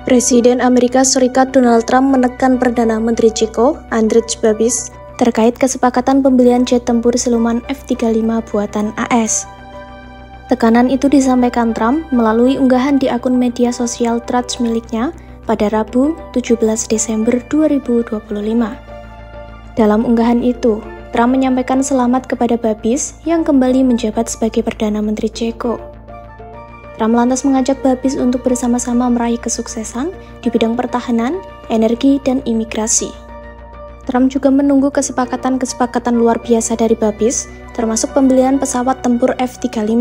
Presiden Amerika Serikat Donald Trump menekan Perdana Menteri Ceko, Andrej Babis, terkait kesepakatan pembelian jet tempur siluman F-35 buatan AS. Tekanan itu disampaikan Trump melalui unggahan di akun media sosial Truth miliknya pada Rabu, 17 Desember 2025. Dalam unggahan itu, Trump menyampaikan selamat kepada Babis yang kembali menjabat sebagai Perdana Menteri Ceko. Trump lantas mengajak Babis untuk bersama-sama meraih kesuksesan di bidang pertahanan, energi, dan imigrasi. Trump juga menunggu kesepakatan-kesepakatan luar biasa dari Babis, termasuk pembelian pesawat tempur F-35.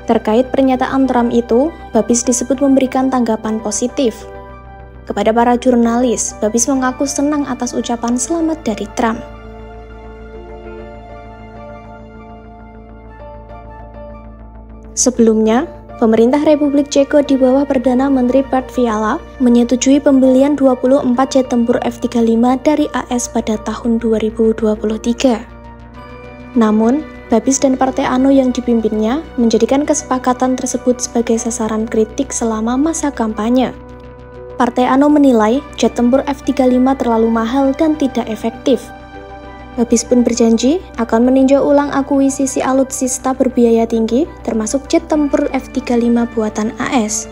Terkait pernyataan Trump itu, Babis disebut memberikan tanggapan positif. Kepada para jurnalis, Babis mengaku senang atas ucapan selamat dari Trump. Sebelumnya, pemerintah Republik Ceko di bawah Perdana Menteri Petr Fiala menyetujui pembelian 24 jet tempur F-35 dari AS pada tahun 2023. Namun, Babis dan Partai ANO yang dipimpinnya menjadikan kesepakatan tersebut sebagai sasaran kritik selama masa kampanye. Partai ANO menilai jet tempur F-35 terlalu mahal dan tidak efektif. Babis pun berjanji akan meninjau ulang akuisisi alutsista berbiaya tinggi, termasuk jet tempur F-35 buatan AS.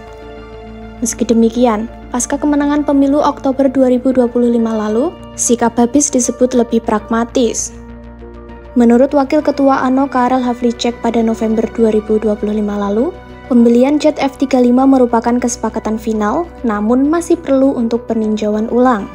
Meski demikian, pasca kemenangan pemilu Oktober 2025 lalu, sikap Babis disebut lebih pragmatis. Menurut Wakil Ketua ANO Karel Havlicek pada November 2025 lalu, pembelian jet F-35 merupakan kesepakatan final, namun masih perlu untuk peninjauan ulang.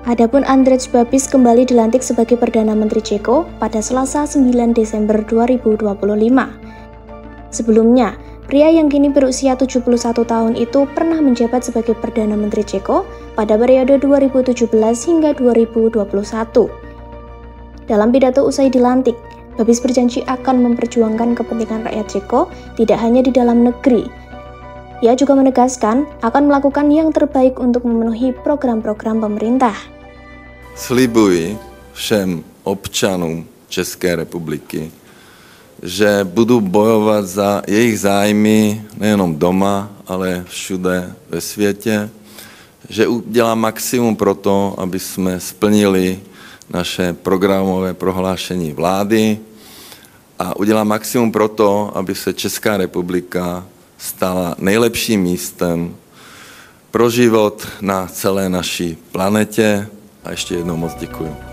Adapun Andrej Babis kembali dilantik sebagai Perdana Menteri Ceko pada Selasa 9 Desember 2025. Sebelumnya, pria yang kini berusia 71 tahun itu pernah menjabat sebagai Perdana Menteri Ceko pada periode 2017 hingga 2021. Dalam pidato usai dilantik, Babis berjanji akan memperjuangkan kepentingan rakyat Ceko tidak hanya di dalam negeri. Ia juga menegaskan akan melakukan yang terbaik untuk memenuhi program-program pemerintah. Slibuji všem občanům České republiky, že budu bojovat za jejich zájmy nejenom doma, ale všude ve světě, že udělám maximum pro to, aby jsme splnili naše programové prohlášení vlády a udělám maximum pro to, aby se Česká republika stala nejlepším místem pro život na celé naší planetě. A ještě jednou moc děkuji.